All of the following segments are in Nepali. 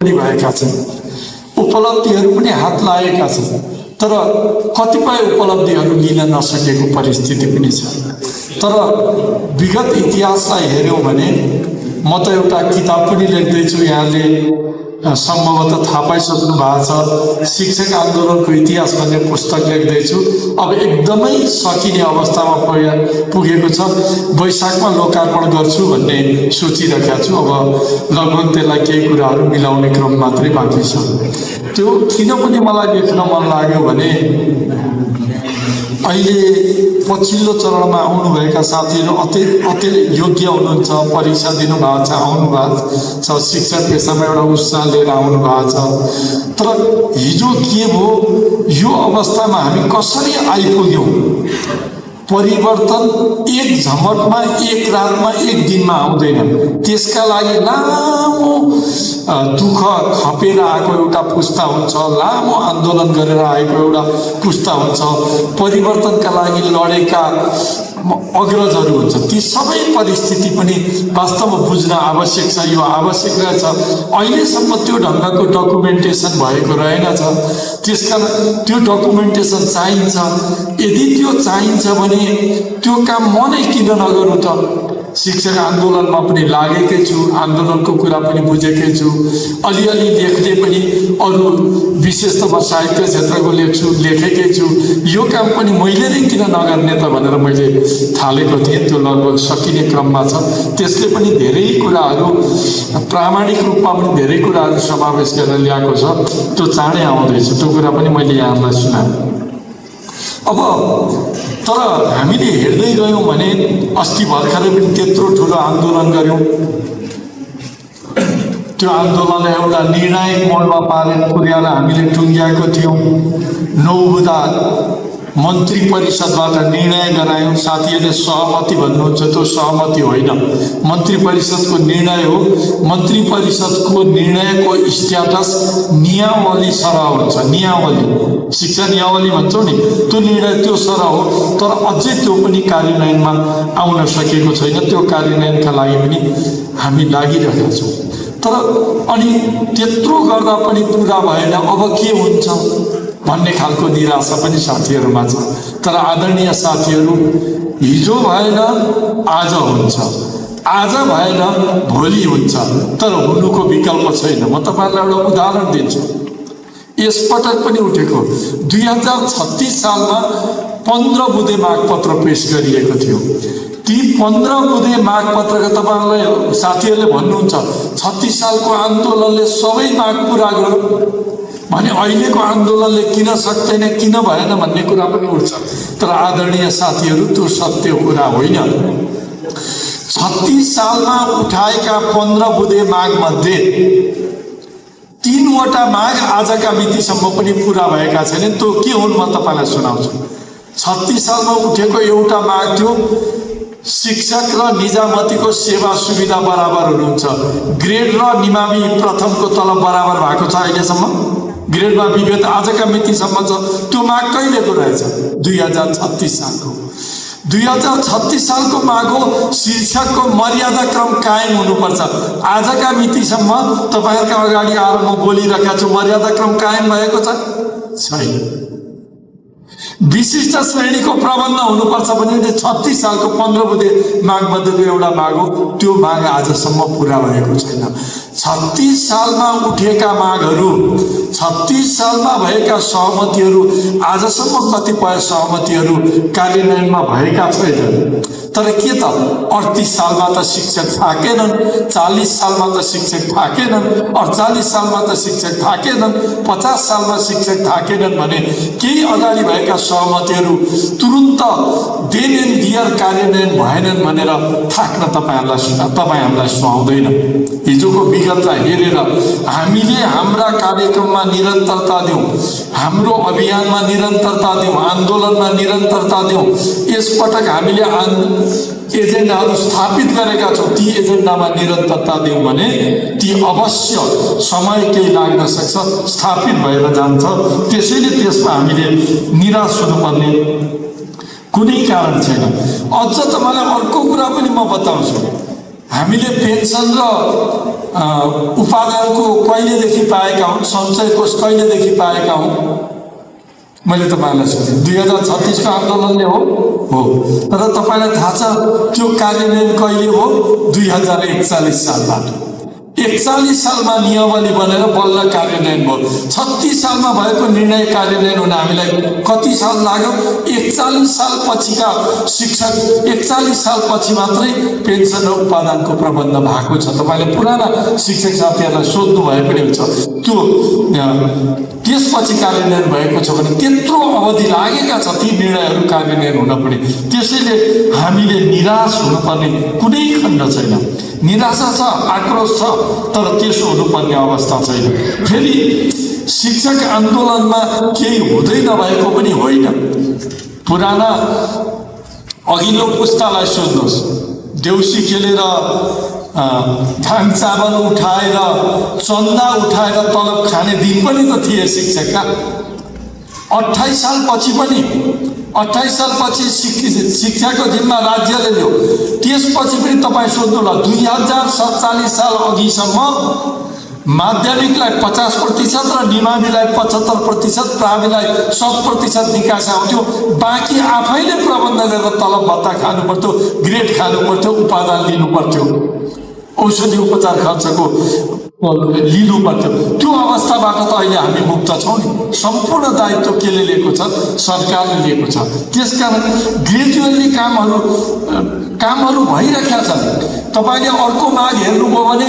पनि भएका छन्, उपलब्धिहरू पनि हात लागेका छन्, तर कतिपय उपलब्धिहरू लिन नसकेको परिस्थिति पनि छ। तर विगत इतिहासलाई हेऱ्यौँ भने म त एउटा किताब पनि लेख्दैछु, यहाँले सम्भवतः थाहा पाइसक्नु भएको छ, शिक्षक आन्दोलनको इतिहास भन्ने पुस्तक लेख्दैछु। अब एकदमै सकिने अवस्थामा पुगेको छ, वैशाखमा लोकार्पण गर्छु भन्ने सोचिरहेको छु। अब लगभग त्यसलाई केही कुराहरू मिलाउने क्रम मात्रै बाँकी छ। त्यो किन पनि मलाई लेख्न मन लाग्यो भने अहिले पछिल्लो चरणमा आउनुभएका साथीहरू अति योग्य हुनुहुन्छ, परीक्षा दिनुभएको छ, आउनुभएको छ, शिक्षा पेसामा एउटा उत्साह लिएर आउनुभएको छ। तर हिजो के भयो, यो अवस्थामा हामी कसरी आइपुग्यौँ? परिवर्तन एक झमटमा, एक रातमा, एक दिनमा आउँदैन। त्यसका लागि लामो दुःख खपेर आएको एउटा पुस्ता हुन्छ, लामो आन्दोलन गरेर आएको एउटा पुस्ता हुन्छ, परिवर्तनका लागि लडेका अग्रजहरू हुन्छ। ती सबै परिस्थिति पनि वास्तवमा बुझ्न आवश्यक छ। यो आवश्यक रहेछ। अहिलेसम्म त्यो ढङ्गको डकुमेन्टेसन भएको रहेनछ। त्यसकारण त्यो डकुमेन्टेसन चाहिन्छ। यदि त्यो चाहिन्छ भने त्यो काम म नै किन नगरौँ त? शिक्षक आन्दोलनमा पनि लागेकै छु, आन्दोलनको कुरा पनि बुझेकै छु, अलिअलि लेख्ने पनि अरू विशेष त म साहित्य क्षेत्रको लेखेकै छु। यो काम पनि मैले नै किन नगर्ने त भनेर मैले थालेको थिएँ। त्यो लगभग सकिने क्रममा छ। त्यसले पनि धेरै कुराहरू प्रामाणिक रूपमा पनि धेरै कुराहरू समावेश गरेर ल्याएको छ। त्यो चाँडै आउँदैछ। त्यो कुरा पनि मैले यहाँलाई सुनाएँ। अब तर हामीले हेर्दै गयौँ भने अस्ति भर्खरै पनि त्यत्रो ठुलो आन्दोलन गऱ्यौँ। त्यो आन्दोलनलाई एउटा निर्णायक मोडमा पुर्याएर हामीले टुङ्ग्याएको थियौँ। 9 बुँदा मन्त्री परिषदबाट निर्णय गरायौँ। साथीहरूले सहमति भन्नुहुन्छ, त्यो सहमति होइन, मन्त्री परिषदको निर्णय हो। मन्त्री परिषदको निर्णयको स्ट्याटस नियावली सरह हुन्छ। नियावली, शिक्षा नियावली भन्छौँ नि, त्यो निर्णय त्यो सरह हो। तर अझै त्यो पनि कार्यान्वयनमा आउन सकेको छैन। त्यो कार्यान्वयनका लागि पनि हामी लागिरहेका छौँ। तर अनि त्यत्रो गर्दा पनि पुरा भएन, अब के हुन्छ भन्ने खालको निराशा पनि साथीहरूमा छ। तर आदरणीय साथीहरू, हिजो भएन आज हुन्छ, आज भएन भोलि हुन्छ, तर हुनुको विकल्प छैन। म तपाईँलाई एउटा उदाहरण दिन्छु। यसपटक पनि उठेको 2036 सालमा 15 बुँदे मागपत्र पेश गरिएको थियो। ती 15 बुँदे मागपत्रका तपाईँहरूलाई साथीहरूले भन्नुहुन्छ 36 सालको आन्दोलनले सबै माग पुरा गर्यो भने अहिलेको आन्दोलनले किन सक्दैन, किन भएन भन्ने कुरा पनि उठ्छ। तर आदरणीय साथीहरू, त्यो सत्य कुरा होइन। 36 सालमा उठाएका 15 बुँदे मागमध्ये 3वटा माग आजका मितिसम्म पनि पुरा भएका छैनन्। त्यो के हुन् म तपाईँलाई सुनाउँछु। 36 सालमा उठेको एउटा माग थियो, शिक्षक र निजामतीको सेवा सुविधा बराबर हुनुहुन्छ। ग्रेड र निमावी प्रथमको तलब बराबर भएको छ। अहिलेसम्म ग्रेडमा विभेद आजका मितिसम्म छ। त्यो माग कहिलेको रहेछ? 2036 सालको। 2036 सालको माग हो शिक्षकको मर्यादा क्रम कायम हुनुपर्छ। आजका मितिसम्म तपाईँहरूका अगाडि आएर म बोलिरहेका छु, मर्यादा क्रम कायम भएको छ? छैन। विशिष्ट श्रेणीको प्रबन्ध हुनुपर्छ भने 36 सालको 15 बुँदे मागमध्येको एउटा माग हो। त्यो माग आजसम्म पुरा भएको छैन। 36 सालमा उठेका मागहरू, 36 सालमा भएका सहमतिहरू, आजसम्म कतिपय सहमतिहरू कार्यान्वयनमा भएका छैनन्। तर के त 38 सालमा त शिक्षक थाकेनन्, 40 सालमा त शिक्षक थाकेनन्, 48 सालमा त शिक्षक थाकेनन्, 50 सालमा शिक्षक थाकेनन् भने केही अगाडि भएका सहमतिहरू तुरुन्त देन एन्ड दियर कार्यान्वयन भएनन् भनेर थाक्न तपाईँहरूलाई सुहाउँदैन। हिजोको विगतलाई हेरेर हामीले हाम्रा कार्यक्रममा निरन्तरता दिउँ, हाम्रो अभियानमा निरन्तरता दिउँ, आन्दोलनमा निरन्तरता दिउँ। यसपटक हामीले एजेन्डाहरू स्थापित गरेका छौँ। ती एजेन्डामा निरन्तरता दिउँ भने ती अवश्य समय केही लाग्न सक्छ, स्थापित भएर जान्छ। त्यसैले त्यसमा हामीले निराश हुनुपर्ने कुनै कारण छैन। अझ तपाईँलाई अर्को कुरा पनि म बताउँछु। हामीले पेन्सन र उपादानको कहिलेदेखि पाएका हौँ, सञ्चय कोष कहिलेदेखि पाएका हौँ? मैले तपाईँलाई सोधेँ 2036 को आन्दोलनले हो। तर तपाईँलाई थाहा छ त्यो कार्यान्वयन कहिले हो? 2041 सालबाट। 41 सालमा नियमावली बनेर बल्ल कार्यान्वयन भयो। 36 सालमा भएको निर्णय कार्यान्वयन हुन हामीलाई कति साल लाग्यो? 41 साल पछिका शिक्षक 41 साल पछि मात्रै पेन्सन र उपादानको प्रबन्ध भएको छ। तपाईँले पुराना शिक्षक साथीहरूलाई सोध्नु भए पनि हुन्छ त्यो त्यसपछि कार्यान्वयन भएको छ भने त्यत्रो अवधि लागेका छ ती निर्णयहरू कार्यान्वयन हुन पनि। त्यसैले हामीले निराश हुनुपर्ने कुनै खण्ड छैन। निराशा छ, आक्रोश छ, तर त्यसो हुनुपर्ने अवस्था छैन। फेरि शिक्षक आन्दोलनमा केही हुँदै नभएको पनि होइन। पुराना अघिल्लो पुस्तालाई सोध्नुहोस्, देउसी खेलेर धान चामल उठाएर चन्दा उठाएर तलब खाने दिन पनि त थिए शिक्षकका। 28 साल पछि पनि 28 साल पछि शिक्षाको जिम्मा राज्यले लियो। त्यसपछि पनि तपाईँ सोध्नुहोला 2047 साल अघिसम्म माध्यमिकलाई 50% र निमाविलाई 75%, प्राविलाई 100% निकास आउँथ्यो। बाँकी आफैले प्रबन्ध गरेर तलब भत्ता खानु पर्थ्यो, ग्रेड खानु पर्थ्यो, उपादान लिनु पर्थ्यो, औषधि उपचार खर्चको लिनु पर्थ्यो। त्यो अवस्थाबाट त अहिले हामी मुक्त छौँ नि। सम्पूर्ण दायित्व केले लिएको छ? सरकारले लिएको छ। त्यसकारण ग्रेजुअली कामहरू भइरहेका छन्। तपाईँले अर्को माग हेर्नुभयो भने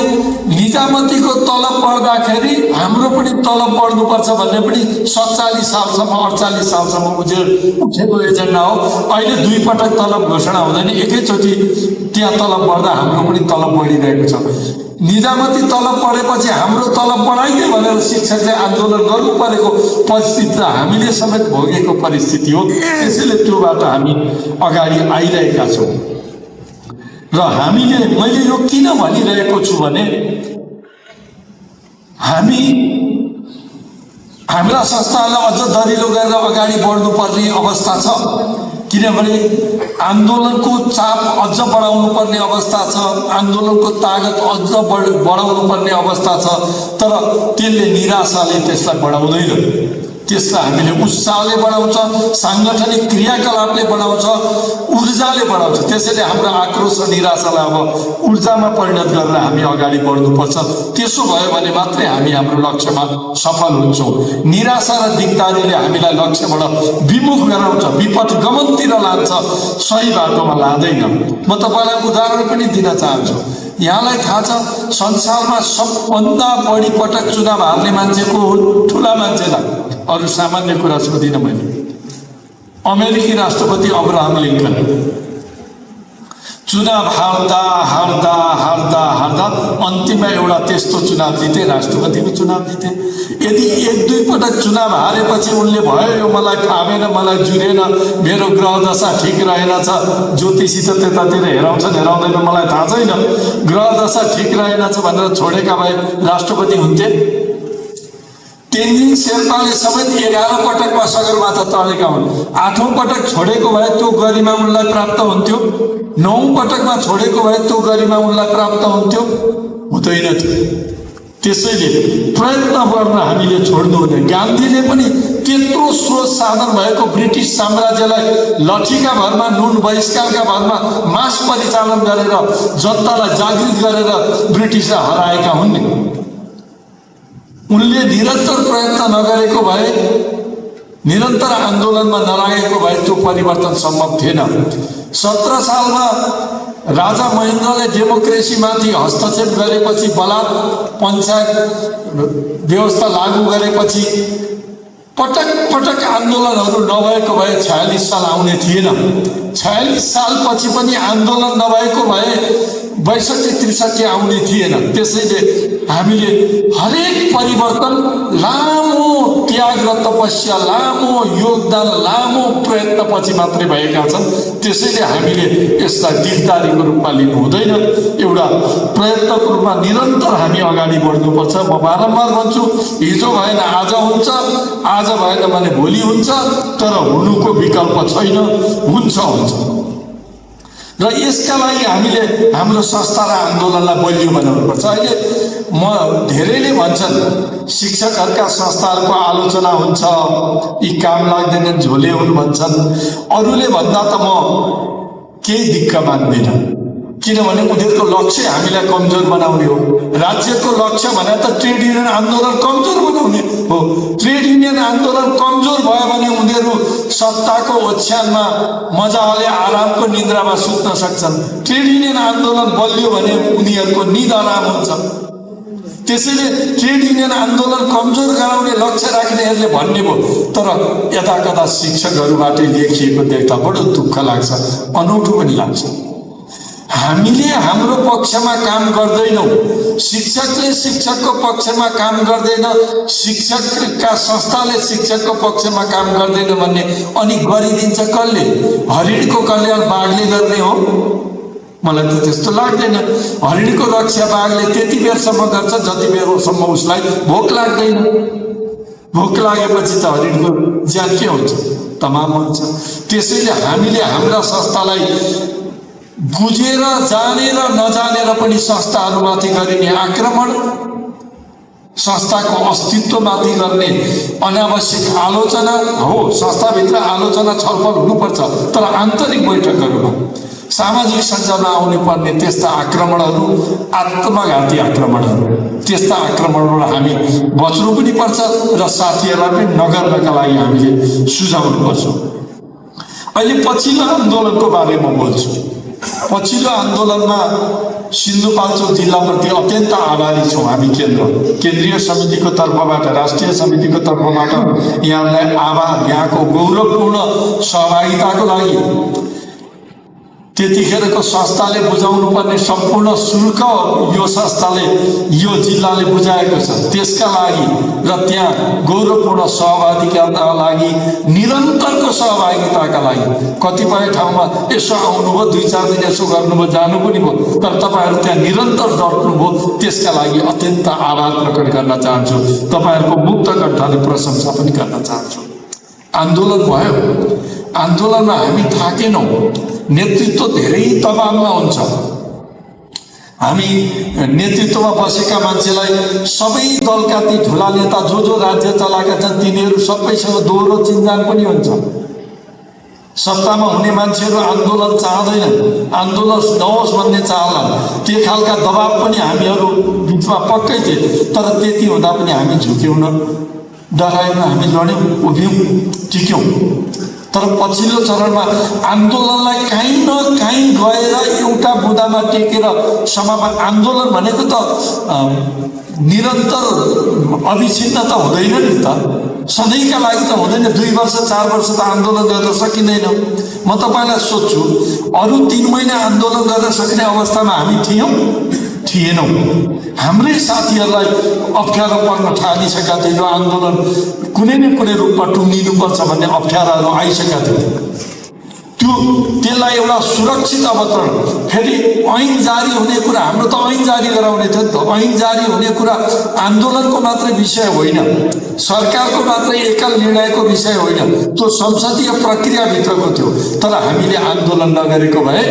निजामतीको तलब बढ्दाखेरि हाम्रो पनि तलब बढ्नुपर्छ भन्ने पनि 47 सालसम्म 48 सालसम्म उठेको एजेन्डा हो। अहिले 2 पटक तलब घोषणा हुँदैन, एकैचोटि त्यहाँ तलब बढ्दा हाम्रो पनि तलब बढिरहेको छ। निजामती तलब बढेपछि हाम्रो तलब बढाइदियो भनेर शिक्षकले आन्दोलन गर्नु परेको परिस्थिति त हामीले समेत भोगेको परिस्थिति हो। त्यसैले त्योबाट हामी अगाडि आइरहेका छौँ। र मैले यो किन भनिरहेको छु भने हाम्रा संस्थालाई अझ दरिलो गरेर अगाडि बढ्नुपर्ने अवस्था छ। किनभने आन्दोलनको चाप अझ बढाउनु पर्ने अवस्था छ, आन्दोलनको तागत अझ बढाउनु पर्ने अवस्था छ। तर त्यसले निराशाले त्यसलाई बढाउँदैन। त्यसलाई हामीले उत्साहले बढाउँछ, साङ्गठनिक क्रियाकलापले बढाउँछ, ऊर्जाले बढाउँछ। त्यसैले हाम्रो आक्रोश र निराशालाई अब ऊर्जामा परिणत गरेर हामी अगाडि बढ्नुपर्छ। त्यसो भयो भने मात्रै हामी हाम्रो लक्ष्यमा सफल हुन्छौँ। निराशा र दिगदारीले हामीलाई लक्ष्यबाट विमुख गराउँछ, विपथ गमनतिर लान्छ, सही बाटोमा लाँदैन। म तपाईँलाई उदाहरण पनि दिन चाहन्छु। यहाँलाई थाहा छ संसारमा सबभन्दा बढी पटक चुनाव हार्ने मान्छे को हुन्? ठुला मान्छेलाई, अरू सामान्य कुरा सोधिनँ मैले। अमेरिकी राष्ट्रपति अब्राहम लिङ्कन चुनाव हार्दा हार्दा हार्दा हार्दा अन्तिममा एउटा त्यस्तो चुनाव जिते, राष्ट्रपतिको चुनाव जिते। यदि 1-2 पटक चुनाव हारेपछि उनले भयो यो मलाई फापेन, मलाई जुरेन, मेरो ग्रह दशा ठिक रहेनछ, ज्योतिषी त त्यतातिर हेराउँछन् हेराउँदैन मलाई थाहा छैन, ग्रह दशा ठिक रहेनछ भनेर छोडेका भए राष्ट्रपति हुन्थे? तेन्जिङ शेर्पाले समेत 11 पटकमा सगरमाथा चढेका हुन्। 8औं पटक छोडेको भए त्यो गरिमा उनलाई प्राप्त हुन्थ्यो। 9औं पटकमा छोडेको भए त्यो गरिमा उनलाई प्राप्त हुन्थ्यो? हुँदैन थियो। त्यसैले प्रयत्न गर्न हामीले छोड्नु हुँदैन। गान्धीले पनि त्यत्रो स्रोत साधन भएको ब्रिटिस साम्राज्यलाई लठीका भरमा, नुन बहिष्कारका भरमा मास परिचालन गरेर जनतालाई जागृत गरेर ब्रिटिसलाई हराएका हुन् नि। उनले निरन्तर प्रयत्न नगरेको भए, निरन्तर आन्दोलनमा नलागेको भए त्यो परिवर्तन सम्भव थिएन। 17 सालमा राजा महेन्द्रले डेमोक्रेसीमाथि हस्तक्षेप गरेपछि, बलात् पञ्चायत व्यवस्था लागू गरेपछि पटक पटक आन्दोलनहरू नभएको भए 46 साल आउने थिएन। 46 सालपछि पनि आन्दोलन नभएको भए 62-63 आउने थिएन। त्यसैले हामीले हरेक परिवर्तन लामो त्याग र तपस्या, लामो योगदान, लामो प्रयत्नपछि मात्रै भएका छन्। त्यसैले हामीले यसलाई दिगदारीको रूपमा लिनु हुँदैन, एउटा प्रयत्नको रूपमा निरन्तर हामी अगाडि बढ्नुपर्छ। म बारम्बार भन्छु, हिजो भएन आज हुन्छ, आज भएन भने भोलि हुन्छ, तर हुनुको विकल्प छैन, हुन्छ। र यसका लागि हामीले हाम्रो संस्था र आन्दोलनलाई बलियो बनाउनुपर्छ। अहिले धेरैले भन्छन् शिक्षकहरूका संस्थाहरूको आलोचना हुन्छ, यी काम लाग्दैनन्, झोले हुन् भन्छन्। अरूले भन्दा त म केही दिक्क मान्दिनँ, किनभने उनीहरूको लक्ष्य हामीलाई कमजोर बनाउने हो। राज्यको लक्ष्य भने त ट्रेड युनियन आन्दोलन कमजोर बनाउने हो। ट्रेड युनियन आन्दोलन कमजोर भयो भने उनीहरू सत्ताको ओछ्यानमा मजाले आरामको निद्रामा सुत्न सक्छन्। ट्रेड युनियन आन्दोलन बलियो भने उनीहरूको निद आराम हुन्छ। त्यसैले ट्रेड युनियन आन्दोलन कमजोर गराउने लक्ष्य राख्नेहरूले भन्ने भयो। तर यता कता शिक्षकहरूबाट लेखिएको देख्दा बडो दुःख लाग्छ, अनौठो पनि लाग्छ। हामीले हाम्रो पक्षमा काम गर्दैनौँ, शिक्षकले शिक्षकको पक्षमा काम गर्दैन, शिक्षकका संस्थाले शिक्षकको पक्षमा काम गर्दैन भन्ने अनि गरिदिन्छ कसले? हरिणको कल्याण बाघले गर्ने हो? मलाई त त्यस्तो लाग्दैन। हरिणको रक्षा बाघले त्यति बेरसम्म गर्छ जति बेरसम्म उसलाई भोक लाग्दैन। भोक लागेपछि त हरिणको ज्यान के हुन्छ? तमाम हुन्छ। त्यसैले हामीले हाम्रा संस्थालाई बुझेर जानेर नजानेर पनि संस्थाहरूमाथि गरिने आक्रमण, संस्थाको अस्तित्वमाथि गर्ने अनावश्यक आलोचना हो। संस्थाभित्र आलोचना छलफल हुनुपर्छ, तर आन्तरिक बैठकहरूमा सामाजिक सञ्जालमा आउनु पर्ने त्यस्ता आक्रमणहरू आत्मघाती आक्रमणहरू, त्यस्ता आक्रमणबाट हामी बच्नु पनि पर्छ र साथीहरूलाई पनि नगर्नका लागि हामीले सुझाउनु पर्छ। अहिले पछिल्लो आन्दोलनको बारेमा बोल्छु। पछिल्लो आन्दोलनमा सिन्धुपाल्चोक जिल्लाप्रति अत्यन्त आभारी छौँ हामी। केन्द्रीय समितिको तर्फबाट, राष्ट्रिय समितिको तर्फबाट यहाँलाई आभार, यहाँको गौरवपूर्ण सहभागिताको लागि। त्यतिखेरको संस्थाले बुझाउनु पर्ने सम्पूर्ण शुल्क यो संस्थाले, यो जिल्लाले बुझाएको छ, त्यसका लागि र त्यहाँ गौरवपूर्ण सहभागिताका लागि, निरन्तरको सहभागिताका लागि। कतिपय ठाउँमा यसो आउनुभयो, 2-4 दिन यसो गर्नुभयो, जानु पनि भयो, तर तपाईँहरू त्यहाँ निरन्तर डट्नुभयो, त्यसका लागि अत्यन्त आभार प्रकट गर्न चाहन्छु। तपाईँहरूको मुक्त कण्ठले प्रशंसा पनि गर्न चाहन्छु। आन्दोलन भयो, आन्दोलनमा हामी थाकेनौँ। नेतृत्व धेरै दबावमा हुन्छ। हामी नेतृत्वमा बसेका मान्छेलाई सबै दलका ती ठुला नेता जो राज्य चलाएका छन् तिनीहरू सबैसँग दोहोरो चिन्जान पनि हुन्छ। सत्तामा हुने मान्छेहरू आन्दोलन चाहँदैनन्, आन्दोलन नहोस् भन्ने चाहला। त्यो खालका दबाव पनि हामीहरू बिचमा पक्कै थिए, तर त्यति हुँदा पनि हामी झुक्यौँ न, डरायौँ, हामी लड्यौँ, उभियौँ, टिक्यौँ। तर पछिल्लो चरणमा आन्दोलनलाई काहीँ न काहीँ गएर एउटा बुँदामा टेकेर समापन। आन्दोलन भनेको त निरन्तर अविच्छिन्न त हुँदैन नि त, सधैँका लागि त हुँदैन। 2 वर्ष 4 वर्ष त आन्दोलन गर्न सकिँदैन। म तपाईँलाई सोध्छु, अरू 3 महिना आन्दोलन गर्न सक्ने अवस्थामा हामी थिएनौँ। हाम्रै साथीहरूलाई अप्ठ्यारो पर्न थालिसकेका थियो। यो आन्दोलन कुनै न कुनै रूपमा टुङ्गिनुपर्छ भन्ने अप्ठ्याराहरू आइसकेका थियो। त्यसलाई एउटा सुरक्षित अवतरण, फेरि ऐन जारी हुने कुरा, हाम्रो त ऐन जारी गराउने थियो नि त। ऐन जारी हुने कुरा आन्दोलनको मात्रै विषय होइन, सरकारको मात्रै एकल निर्णयको विषय होइन, त्यो संसदीय प्रक्रियाभित्रको थियो। तर हामीले आन्दोलन नगरेको भए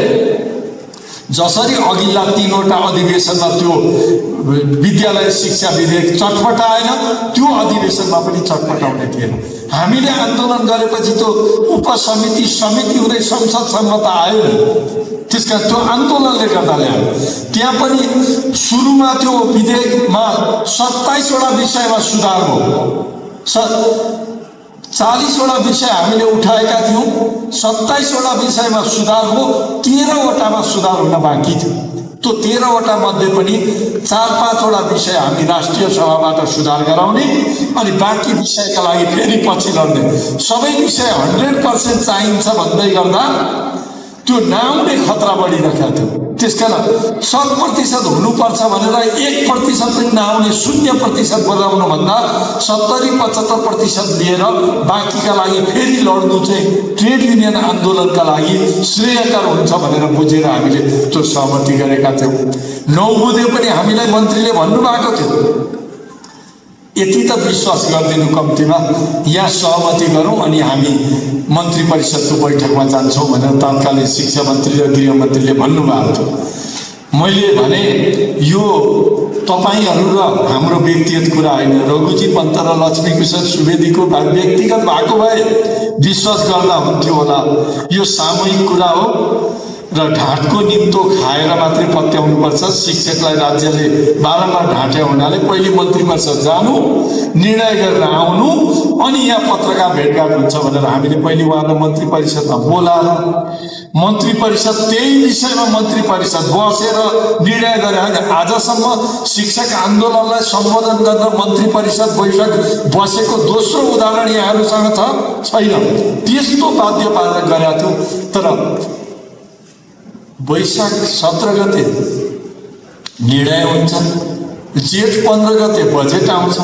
जसरी अघिल्ला 3वटा अधिवेशनमा त्यो विद्यालय शिक्षा विधेयक चटपटाएन, त्यो अधिवेशनमा पनि चटपटाउने थिएन। हामीले आन्दोलन गरेपछि त्यो उपसमिति समिति हुँदै संसदसम्म त आयो नि। त्यसका त्यो आन्दोलनले गर्दा ल्यायो। त्यहाँ पनि सुरुमा त्यो विधेयकमा 27वटा विषयमा सुधार हो। 40वटा विषय हामीले उठाएका थियौँ, 27वटा विषयमा सुधार हो, 13वटामा सुधार हुन बाँकी थियो। त्यो 13वटा मध्ये पनि 4-5वटा विषय हामी राष्ट्रिय सभाबाट सुधार गराउने, अनि बाँकी विषयका लागि फेरि पछि लड्ने। सबै विषय 100% चाहिन्छ भन्दै गर्दा त्यो नआउने खतरा बढिरहेको थियो। त्यसकारण 100% हुनुपर्छ भनेर 1% पनि नआउने 0% बनाउनुभन्दा 70-75% लिएर बाँकीका लागि फेरि लड्नु चाहिँ ट्रेड युनियन आन्दोलनका लागि श्रेयकर हुन्छ भनेर बुझेर हामीले त्यो सहमति गरेका थियौँ। 9 बुँदे पनि हामीलाई मन्त्रीले भन्नुभएको थियो, यति त विश्वास गरिदिनु कम्तीमा यहाँ सहमति गरौँ अनि हामी मन्त्री परिषदको बैठकमा जान्छौँ भनेर तत्कालीन शिक्षा मन्त्री र गृहमन्त्रीले भन्नुभएको थियो। मैले भने यो तपाईहरू र हाम्रो व्यक्तिगत कुरा होइन, रघुजी पन्त र लक्ष्मीप्रसाद सुवेदीको व्यक्तिगत भएको भए विश्वास गर्दा हुन्थ्यो होला। यो सामूहिक कुरा हो र ढाँटको निम्तो खाएर मात्रै पत्याउनुपर्छ। शिक्षकलाई राज्यले बारम्बार ढाँट्या हुनाले पहिले मन्त्री परिषद जानु, निर्णय गरेर आउनु, अनि यहाँ पत्रकार भेटघाट हुन्छ भनेर हामीले पहिले उहाँलाई मन्त्री परिषदमा बोलाएर मन्त्री परिषद त्यही विषयमा मन्त्री परिषद बसेर निर्णय गरे होइन। आजसम्म शिक्षक आन्दोलनलाई सम्बोधन गर्न मन्त्री परिषद बैठक बसेको दोस्रो उदाहरण यहाँहरूसँग छैन। त्यस्तो बाध्य पारेर गरेका थियौँ। तर वैशाख 17 गते निर्णय हुन्छ, जेठ 15 गते बजेट आउँछ,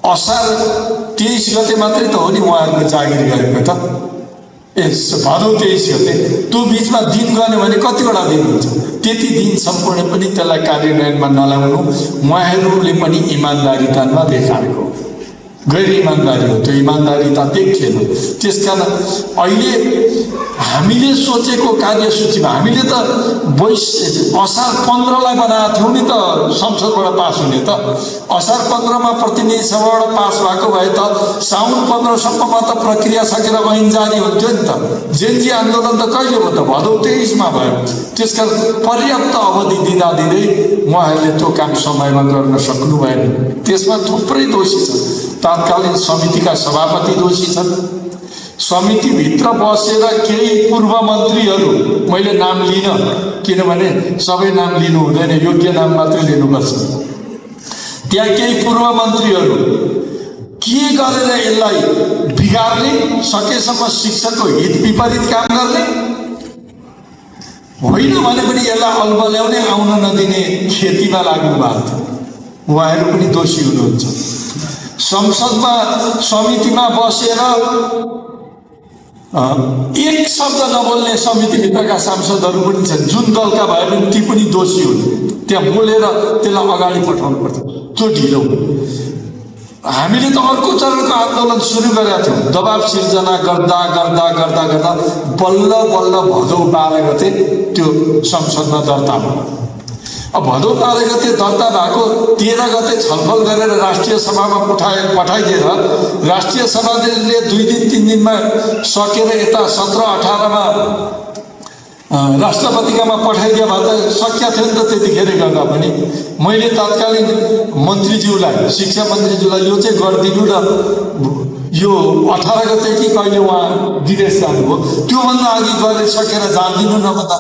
असार 23 गते मात्रै त हो नि उहाँहरूको जागिर गरेको त, भदौ 23 गते। त्यो बिचमा दिन गर्ने भने कतिवटा दिन हुन्छ? त्यति दिनसम्म पनि त्यसलाई कार्यान्वयनमा नलाउनु उहाँहरूले पनि इमान्दारितामा देखाएको गैर इमान्दारी हो। त्यो इमान्दारिता देखिएन। त्यसकारण अहिले हामीले सोचेको कार्यसूचीमा हामीले त असार 15लाई बनाएको थियौँ नि त संसदबाट पास हुने त। असार 15मा प्रतिनिधि सभाबाट पास भएको भए त साउन 15सम्ममा त प्रक्रिया सकेर ऐन जारी हुन्थ्यो नि त। जेनजी आन्दोलन त कहिले हो त? भदौ 23मा भयो। त्यसकारण पर्याप्त अवधि दिँदा दिँदै उहाँहरूले त्यो काम समयमा गर्न सक्नु भएन। त्यसमा थुप्रै दोषी छन्। तत्कालीन समितिका सभापति दोषी छन्। समितिभित्र बसेर केही पूर्व मन्त्रीहरू, मैले नाम लिन किनभने सबै नाम लिनु हुँदैन, योग्य नाम मात्रै लिनुपर्छ। त्यहाँ केही पूर्व मन्त्रीहरू के गरेर यसलाई बिगार्ने, सकेसम्म शिक्षकको हित विपरीत काम गर्ने, होइन भने पनि यसलाई अल्बल्याउने, आउन नदिने खेतीमा लाग्नु भएको थियो। उहाँहरू पनि दोषी हुनुहुन्छ। संसदमा समितिमा बसेर एक शब्द नबोल्ने समितिभित्रका सांसदहरू पनि छन्। जुन दलका भए पनि ती पनि दोषी हुन्। त्यहाँ बोलेर त्यसलाई अगाडि पठाउनु पर्छ। त्यो ढिलो। हामीले त अर्को चरणको आन्दोलन सुरु गरेका थियौँ। दबाब सिर्जना गर्दा गर्दा गर्दा गर्दा बल्ल बल्ल भदौ 12 गते त्यो संसदमा दर्ता भयो। अब भदौ 12 गते दर्ता भएको 13 गते छलफल गरेर राष्ट्रिय सभामा पठाइदिएर राष्ट्रिय सभाले 2 दिन 3 दिनमा सकेर यता 17-18मा राष्ट्रपतिकामा पठाइदियो भए त सकिया थियो नि त। त्यतिखेर गर्दा पनि मैले तत्कालीन मन्त्रीज्यूलाई, शिक्षा मन्त्रीज्यूलाई यो चाहिँ गरिदिनु र यो 18 गते कि कहिले उहाँ विदेश जानुभयो, त्योभन्दा अघि गरेर सकेर जानिदिनु न भन्दा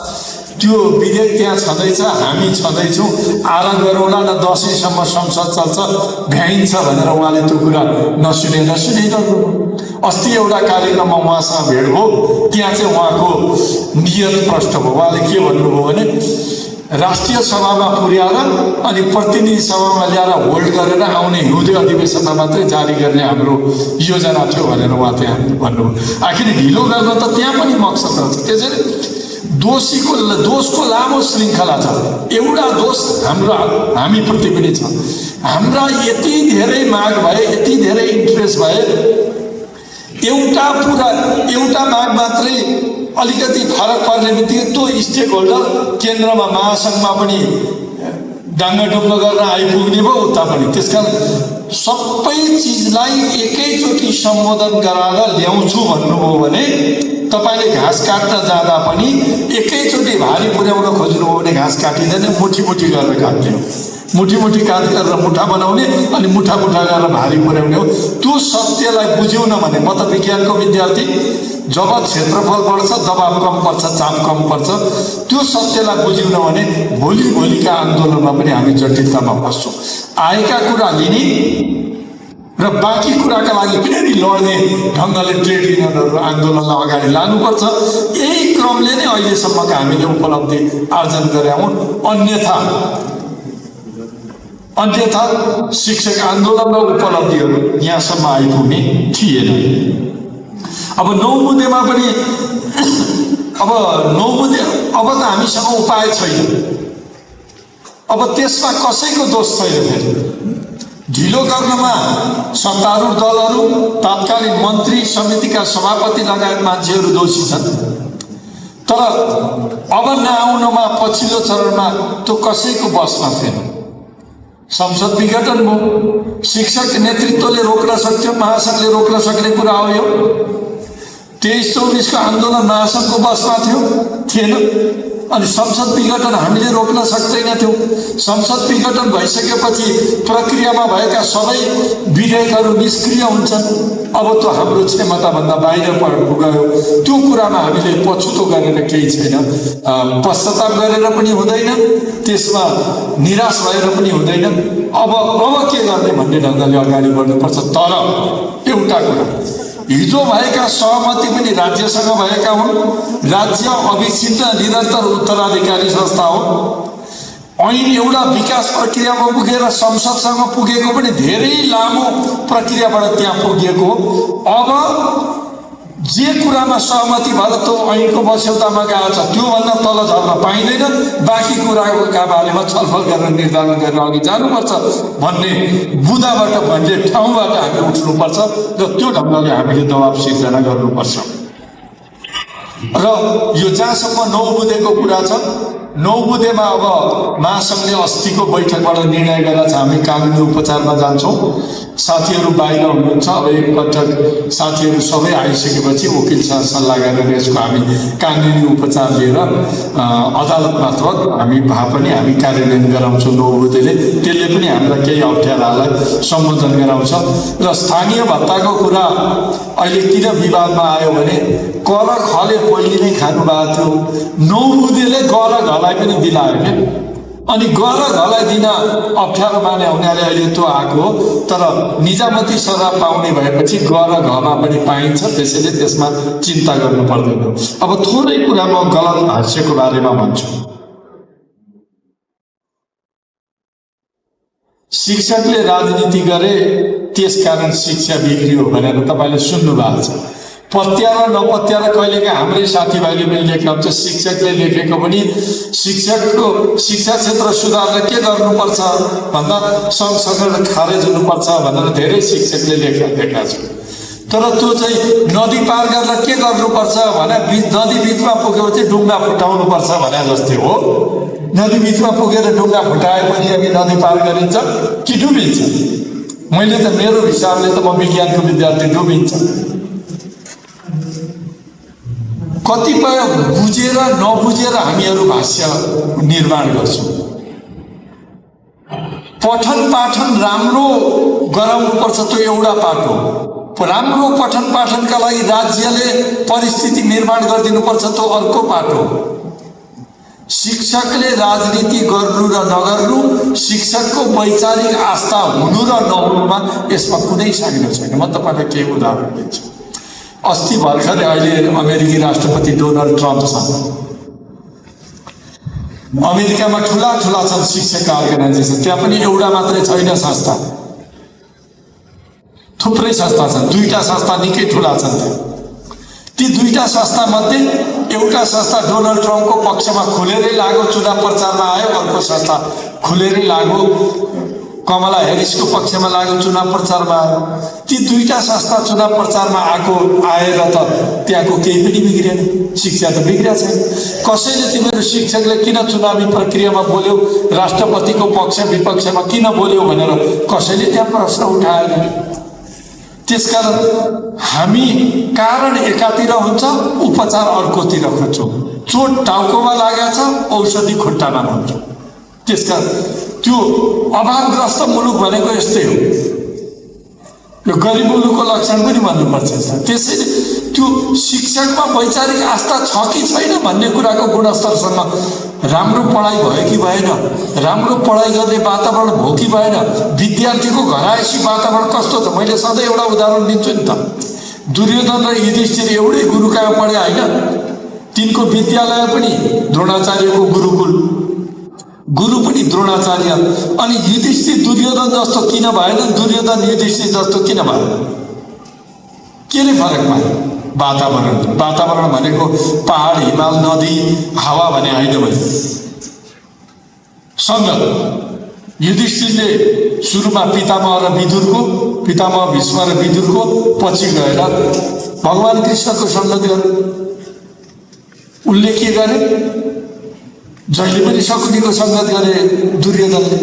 त्यो विधेयक त्यहाँ छँदैछ, हामी छँदैछौँ, आराम गरौँला न, 10ैसम्म संसद चल्छ, भ्याइन्छ भनेर उहाँले त्यो कुरा नसुनिरहनु। अस्ति एउटा कार्यक्रममा उहाँसँग भेट भयो। त्यहाँ चाहिँ उहाँको नियत प्रष्ट भयो। उहाँले के भन्नुभयो भने राष्ट्रिय सभामा पुर्याएर अनि प्रतिनिधि सभामा ल्याएर होल्ड गरेर आउने हिउँदे अधिवेशनमा मात्रै जारी गर्ने हाम्रो योजना थियो भनेर उहाँ त्यहाँ भन्नुभयो। आखिर ढिलो गर्न त त्यहाँ पनि मकसद रहेछ। त्यसैले दोषको लामो श्रृङ्खला छ। एउटा दोष हामीप्रति पनि छ। हाम्रा यति धेरै माग भए, यति धेरै इन्ट्रेस्ट भए, एउटा माग मात्रै अलिकति फरक पर्ने बित्तिकै त्यो स्टेक होल्डर केन्द्रमा महासङ्घमा पनि डाङ्गाडुङ्ग गर्न आइपुग्ने भयो, उता पनि। त्यसकारण सबै चिजलाई एकैचोटि सम्बोधन गराएर ल्याउँछु भन्नुभयो भने तपाईँले घाँस काट्न जाँदा पनि एकैचोटि भारी पुर्याउन खोज्नुभयो भने घाँस काटिँदैन, मुठी मुठी गरेर काट्ने हो। मुठी मुठी काट गरेर मुठा बनाउने अनि मुठा मुठा गरेर भारी पुर्याउने हो। त्यो सत्यलाई बुझ्यौँ न भने, म त विज्ञानको विद्यार्थी, जब क्षेत्रफल बढ्छ दबाब कम पर्छ, चाप कम पर्छ, त्यो सत्यलाई बुझ्यौँ न भने भोलिका आन्दोलनमा पनि हामी जटिलतामा फस्छौँ। आएका कुरा लिने र बाँकी कुराका लागि फेरि लड्ने ढङ्गले ट्रेड युनियनहरू आन्दोलनलाई अगाडि लानुपर्छ। यही क्रमले नै अहिलेसम्मका हामीले उपलब्धि आर्जन गरेका हौँ। अन्यथा शिक्षक आन्दोलनमा उपलब्धिहरू यहाँसम्म आइपुग्ने थिएन। अब 9 मुद्देमा पनि अब त हामीसँग उपाय छैन। अब त्यसमा कसैको दोष छैन। फेरि ढिलो गर्नमा सत्तारूढ दलहरू, तत्कालीन मन्त्री समितिका सभापति लगायत मान्छेहरू दोषी छन्। तर अब नआउनमा पछिल्लो चरणमा त्यो कसैको बसमा थिएन। संसद विघटन भयो, शिक्षक नेतृत्वले रोक्न सक्थ्यो, महासंघले रोक्न सक्ने कुरा हो यो। 23-24 को आन्दोलन महासंघको बसमा थिएन। अनि संसद विघटन हामीले रोक्न सक्दैनथ्यौँ। संसद विघटन भइसकेपछि प्रक्रियामा भएका सबै विधेयकहरू निष्क्रिय हुन्छन्। अब त्यो हाम्रो क्षमताभन्दा बाहिर पुग्यो। त्यो कुरामा हामीले पछुतो गरेर केही छैन, पश्चाताप गरेर पनि हुँदैन, त्यसमा निराश भएर पनि हुँदैन। अब के गर्ने भन्ने ढङ्गले अगाडि बढ्नुपर्छ। तर एउटा कुरा, हिजो भएका सहमति पनि राज्यसँग भएका हुन्। राज्य अविच्छिन्न निरन्तर उत्तराधिकारी संस्था हो। ऐन एउटा विकास प्रक्रियामा पुगेर संसदसँग पुगेको पनि धेरै लामो प्रक्रियाबाट त्यहाँ पुगेको हो। अब जे कुरामा सहमति भएर त्यो ऐनको मस्यौदामा गएको छ, त्योभन्दा तल झर्न पाइँदैन। बाँकी कुराका बारेमा छलफल गरेर निर्धारण गरेर अघि जानुपर्छ भन्ने बुदाबाट, भन्ने ठाउँबाट हामी उठ्नुपर्छ र त्यो ढङ्गले हामीले दबाब सिर्जना गर्नुपर्छ। र यो जहाँसम्म 9 बुँदेको कुरा छ, 9 बुँदेमा अब महासंघले अस्तिको बैठकबाट निर्णय गरेर हामी कानुनी उपचारमा जान्छौँ। साथीहरू बाहिर हुनुहुन्छ। अब एकपटक साथीहरू सबै आइसकेपछि वकिलसँग सल्लाह गरेर यसको हामी कानुनी उपचार लिएर अदालत मार्फत हामी भए पनि हामी कार्यान्वयन गराउँछौँ। 9 बुँदेले त्यसले पनि हाम्रा केही अप्ठ्यारालाई सम्बोधन गराउँछ। र स्थानीय भत्ताको कुरा अहिले किन विवादमा आयो भने कर खले पहिले नै खानुभएको थियो। 9 बुँदेले गर घलाई पनि दिलायो के, अनि गर घलाई दिन अप्ठ्यारो माने हुनाले अहिले त्यो आएको हो। तर निजामती सजाय पाउने भएपछि गर घमा पनि पाइन्छ, त्यसैले त्यसमा चिन्ता गर्नु पर्दैन। अब थोरै कुरा म गलत भाष्यको बारेमा भन्छु। शिक्षकले राजनीति गरे त्यसकारण शिक्षा बिग्रियो भनेर तपाईँले सुन्नु भएको छ। पत्याएर नपत्याएर कहिलेकाहीँ हाम्रै साथीभाइले पनि लेखेको हुन्छ। शिक्षकले लेखेको पनि शिक्षकको शिक्षा क्षेत्र सुधार्न के गर्नुपर्छ भन्दा सँगसँगै खारेज हुनुपर्छ भनेर धेरै शिक्षकले लेखेका छ। तर त्यो चाहिँ नदी पार गर्न के गर्नुपर्छ भने नदी बिचमा पुगेपछि डुङ्गा फुटाउनुपर्छ भने जस्तै हो। नदी बिचमा पुगेर डुङ्गा फुटाएपछि अनि नदी पार गरिन्छ कि डुबिन्छ? मैले त मेरो हिसाबले त म विज्ञानको विद्यार्थी डुबिन्छ। कतिपय बुझेर नबुझेर हामीहरू भाष्य निर्माण गर्छौँ। पठन पाठन राम्रो गराउनुपर्छ, त्यो एउटा पाटो। राम्रो पठन पाठनका लागि राज्यले परिस्थिति निर्माण गरिदिनुपर्छ, त्यो अर्को पाटो। शिक्षकले राजनीति गर्नु र नगर्नु, शिक्षकको वैचारिक आस्था हुनु र नहुनुमा यसमा कुनै साइनो छैन। म तपाईँलाई केही उदाहरण दिन्छु। अस्ति भर्खरै अहिले अमेरिकी राष्ट्रपति डोनाल्ड ट्रम्प छन्। अमेरिकामा ठुला छन् शिक्षकका अर्गनाइजेसन। त्यहाँ पनि एउटा मात्रै छैन संस्था, थुप्रै संस्था छन्। 2टा संस्था निकै ठुला छन्। ती 2टा संस्था मध्ये एउटा संस्था डोनाल्ड ट्रम्पको पक्षमा खुलेरै लाग्यो, चुनाव प्रचारमा आयो। अर्को संस्था खुलेरै लाग्यो, कमला हेरिसको पक्षमा लाग्यो, चुनाव प्रचारमा आयो। ती 2टा संस्था चुनाव प्रचारमा आएर त त्यहाँको केही पनि बिग्रेन, शिक्षा त बिग्रेको छैन। कसैले तिमीहरू शिक्षकले किन चुनावी प्रक्रियामा बोल्यो, राष्ट्रपतिको पक्ष विपक्षमा किन बोल्यो भनेर कसैले त्यहाँ प्रश्न उठाएन। त्यसकारण हामी कारण एकातिर हुन्छ, उपचार अर्कोतिर खोज्छौँ। चोट टाउकोमा लागेको छ, औषधि खुट्टामा भन्छ। त्यसकारण त्यो अभावग्रस्त मुलुक भनेको यस्तै हो। यो गरिब मुलुकको लक्षण पनि भन्नुपर्छ। त्यसैले त्यो शिक्षकमा वैचारिक आस्था छ कि छैन भन्ने कुराको गुणस्तरसँग, राम्रो पढाइ भयो कि भएन, राम्रो पढाइ गर्ने वातावरण हो कि भएन, विद्यार्थीको घरायसी वातावरण कस्तो छ। मैले सधैँ एउटा उदाहरण दिन्छु नि त। दुर्योधन र युधिष्ठिर एउटै गुरु कहाँ पढे होइन? तिनको विद्यालय पनि द्रोणाचार्यको गुरुकुल, गुरु पनि द्रोणाचार्य। अनि युधिष्ठिर दुर्योधन जस्तो किन भएन, दुर्योधन युधिष्ठिर जस्तो किन भएन? केले फरक पायो? वातावरण। वातावरण भनेको पहाड, हिमाल, नदी, हावा भने होइन भने सङ्गत। युधिष्ठिरले सुरुमा पितामह भीष्म र विदुरको पछि गएर भगवान कृष्णको सङ्गत गरे। उनले के गरे? जहिले पनि शकुनीको सङ्गत गरे दुर्योधनले।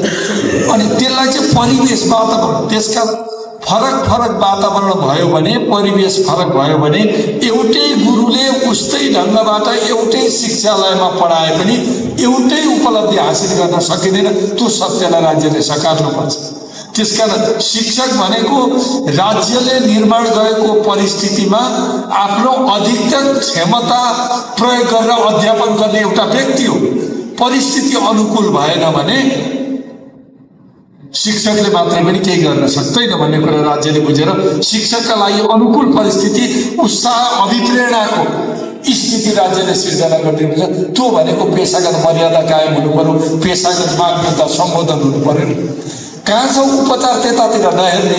अनि त्यसलाई चाहिँ परिवेश वातावरण, त्यसका फरक वातावरण भयो भने, परिवेश फरक भयो भने एउटै गुरुले उस्तै ढङ्गबाट एउटै शिक्षालयमा पढाए पनि एउटै उपलब्धि हासिल गर्न सकिँदैन। त्यो सत्यलाई राज्यले सकार्नुपर्छ। त्यसकारण शिक्षक भनेको राज्यले निर्माण गरेको परिस्थितिमा आफ्नो अधिकतम क्षमता प्रयोग गरेर अध्यापन गर्ने एउटा व्यक्ति हो। परिस्थिति अनुकूल भएन भने शिक्षकले मात्रै पनि केही गर्न सक्दैन भन्ने कुरा राज्यले बुझेर शिक्षकका लागि अनुकूल परिस्थिति, उत्साह, अभिप्रेरणाको स्थिति राज्यले सिर्जना गरिदिन्छ। त्यो भनेको पेशागत मर्यादा कायम हुनु पर्यो, पेशागत माग मुद्दा सम्बोधन हुनु पर्यो। कहाँ छ उपचार त्यतातिर नहेर्ने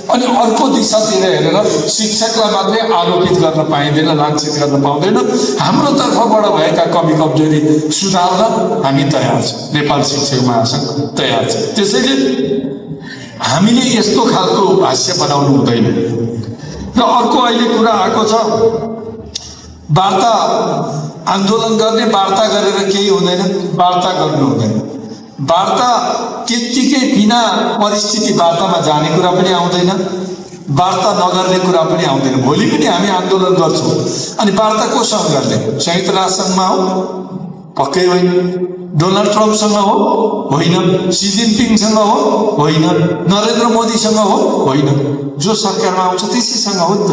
अनि अर्को दिशातिर हेरेर शिक्षकलाई मात्रै आरोपित गर्न पाइँदैन, लान्छित गर्न पाउँदैन। हाम्रो तर्फबाट भएका कमी कमजोरी सुधार्न हामी तयार छौँ, नेपाल शिक्षक महासङ्घ तयार छ। त्यसैले हामीले यस्तो खालको भाष्य बनाउनु हुँदैन। र अर्को अहिले कुरा आएको छ, वार्ता आन्दोलन गर्ने, वार्ता गरेर केही हुँदैन, वार्ता गर्नु हुँदैन। वार्ता त्यत्तिकै बिना परिस्थिति वार्तामा जाने कुरा पनि आउँदैन, वार्ता नगर्ने कुरा पनि आउँदैन। भोलि पनि हामी आन्दोलन गर्छौँ, अनि वार्ता कोसँग गर्ने? संयुक्त राष्ट्रसङ्घमा हो? पक्कै होइन। डोनाल्ड ट्रम्पसँग हो? होइन। सी जिनपिङसँग हो? होइन। नरेन्द्र मोदीसँग हो? होइन। जो सरकारमा आउँछ त्यसैसँग हो नि त।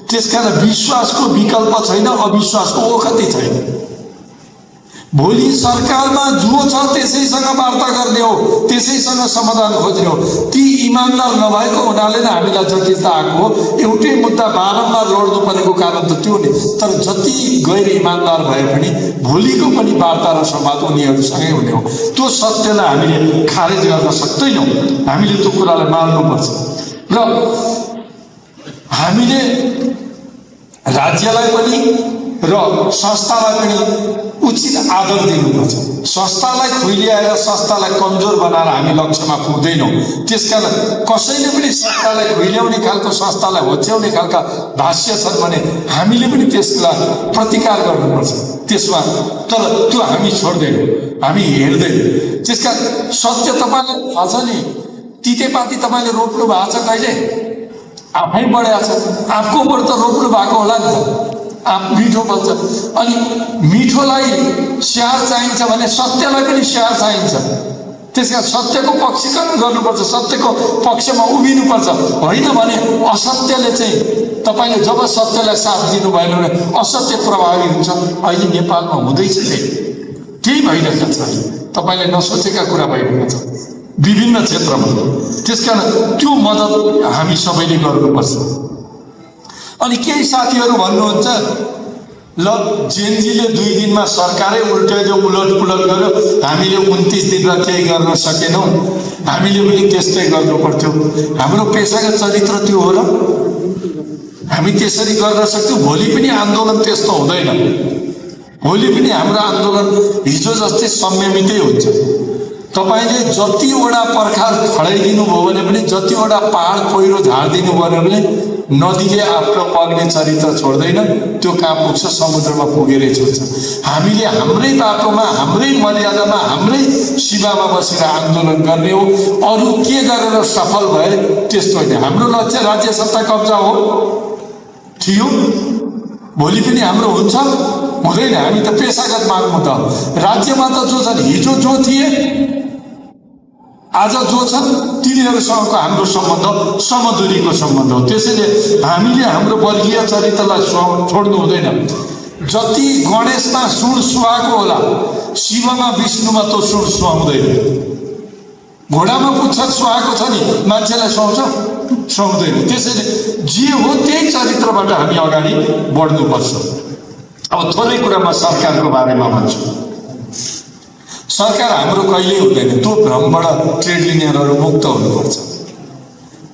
त्यसकारण विश्वासको विकल्प छैन, अविश्वासको ओखति छैन। भोलि सरकारमा जो छ त्यसैसँग वार्ता गर्ने हो, त्यसैसँग समाधान खोज्ने हो। ती इमान्दार नभएको हुनाले नै हामीलाई जटिलता आएको हो। एउटै मुद्दा बारम्बार लड्नु परेको कारण त त्यो नै। तर जति गैर इमान्दार भए पनि भोलिको पनि वार्ता र संवाद उनीहरूसँगै हुने हो। त्यो सत्यलाई हामीले खारेज गर्न सक्दैनौँ, हामीले त्यो कुरालाई मान्नुपर्छ। र हामीले राज्यलाई पनि र संस्थालाई पनि उचित आदर दिनुपर्छ। संस्थालाई खुइल्याएर संस्थालाई कमजोर बनाएर हामी लक्ष्यमा पुग्दैनौँ। त्यसकारण कसैले पनि संस्थालाई खुइल्याउने खालको, संस्थालाई होच्याउने खालका भाष्य छन् भने हामीले पनि त्यसलाई प्रतिकार गर्नुपर्छ त्यसमा। तर त्यो हामी छोड्दैनौँ, हामी हेर्दैनौँ। त्यसका सत्य तपाईँलाई थाहा छ नि, तितेपाती तपाईँले रोप्नु भएको छ कहिले? आफै बढेको छ, आफकोबाट त रोप्नु भएको होला नि त। मिठो बन्छ, अनि मिठोलाई स्याहार चाहिन्छ भने सत्यलाई पनि स्याहार चाहिन्छ। त्यसकारण सत्यको पक्षीकरण गर्नुपर्छ, सत्यको पक्षमा उभिनुपर्छ। होइन भने असत्यले चाहिँ, तपाईँले जब सत्यलाई साथ दिनु भएन भने असत्य प्रभावी हुन्छ। अहिले नेपालमा हुँदैछ त्यही भइरहेको छ। तपाईँले नसोचेका कुरा भइरहेको छ विभिन्न क्षेत्रमा। त्यसकारण त्यो मद्दत हामी सबैले गर्नुपर्छ। अनि केही साथीहरू भन्नुहुन्छ, ल जेनजीले 2 दिनमा सरकारै उल्टाइदियो, उलटपुलट गर्यो, हामीले 29 दिनमा केही गर्न सकेनौँ, हामीले पनि त्यस्तै गर्नु पर्थ्यो। हाम्रो पेसागत चरित्र त्यो हो र? हामी त्यसरी गर्न सक्छौँ? भोलि पनि आन्दोलन त्यस्तो हुँदैन। भोलि पनि हाम्रो आन्दोलन हिजो जस्तै संयमितै हुन्छ। तपाईँले जतिवटा पर्खाल खडाइदिनु भयो भने पनि, जतिवटा पहाड पहिरो झारिदिनु भयो भने नदीले आफ्नो बग्ने चरित्र छोड्दैन। त्यो कहाँ पुग्छ? समुद्रमा पुगेरै छोड्छ। हामीले हाम्रै बाटोमा, हाम्रै मर्यादामा, हाम्रै सीमामा बसेर आन्दोलन गर्ने हो। अरू के गरेर सफल भए त्यस्तो होइन। हाम्रो लक्ष्य राज्य सत्ता कब्जा हो थियो, भोलि पनि हाम्रो हुन्छ हुँदैन। हामी त पेसागत माग्नु त राज्यमा त जो छन्, हिजो जो थिए आज जो छन् तिनीहरूसँगको हाम्रो सम्बन्ध समदूरीको सम्बन्ध हो। त्यसैले हामीले हाम्रो वर्गीय चरित्रलाई छोड्नु हुँदैन। जति गणेशमा सुड सुहाएको होला, शिवमा विष्णुमा त्यो सुड सुहाउँदैन। घोडामा पुच्छर सुहाएको छ नि, मान्छेलाई सुहाउँछ? सुहाउँदैन। त्यसैले जे हो त्यही चरित्रबाट हामी अगाडि बढ्नुपर्छ। अब थोरै कुरामा सरकारको बारेमा भन्छु। सरकार हाम्रो कहिल्यै हुँदैन, त्यो भ्रमबाट ट्रेड युनियनहरू मुक्त हुनुपर्छ।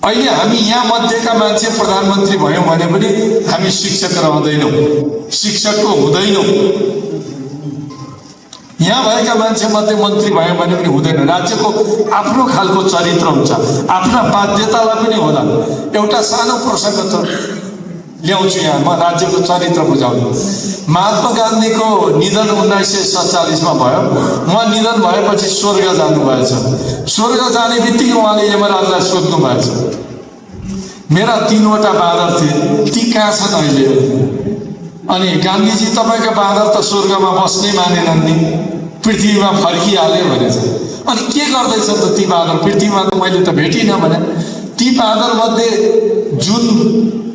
अहिले हामी यहाँ मध्येका मान्छे प्रधानमन्त्री भयौँ भने पनि हामी शिक्षक रहँदैनौँ, शिक्षकको हुँदैनौँ। यहाँ भएका मान्छे मध्ये मन्त्री भयो भने पनि हुँदैन। राज्यको आफ्नो खालको चरित्र हुन्छ, आफ्ना बाध्यतालाई पनि होला। एउटा सानो प्रसङ्ग त ल्याउँछु यहाँ, म राज्यको चरित्र बुझाउनु। महात्मा गान्धीको निधन 1947 मा भयो। उहाँ निधन भएपछि स्वर्ग जानुभएछ। स्वर्ग जाने बित्तिकै उहाँले यमराजलाई सोध्नु भएछ, मेरा 3वटा बाँदर थिए, ती कहाँ छन् अहिले? अनि गान्धीजी तपाईँका बाँदर त स्वर्गमा बस्नै मानेनन् नि, पृथ्वीमा फर्किहाल्यो भनेछ। अनि के गर्दैछ त ती बाँदर? पृथ्वीमा त मैले त भेटिनँ भने। ती बाँदर मध्ये जुन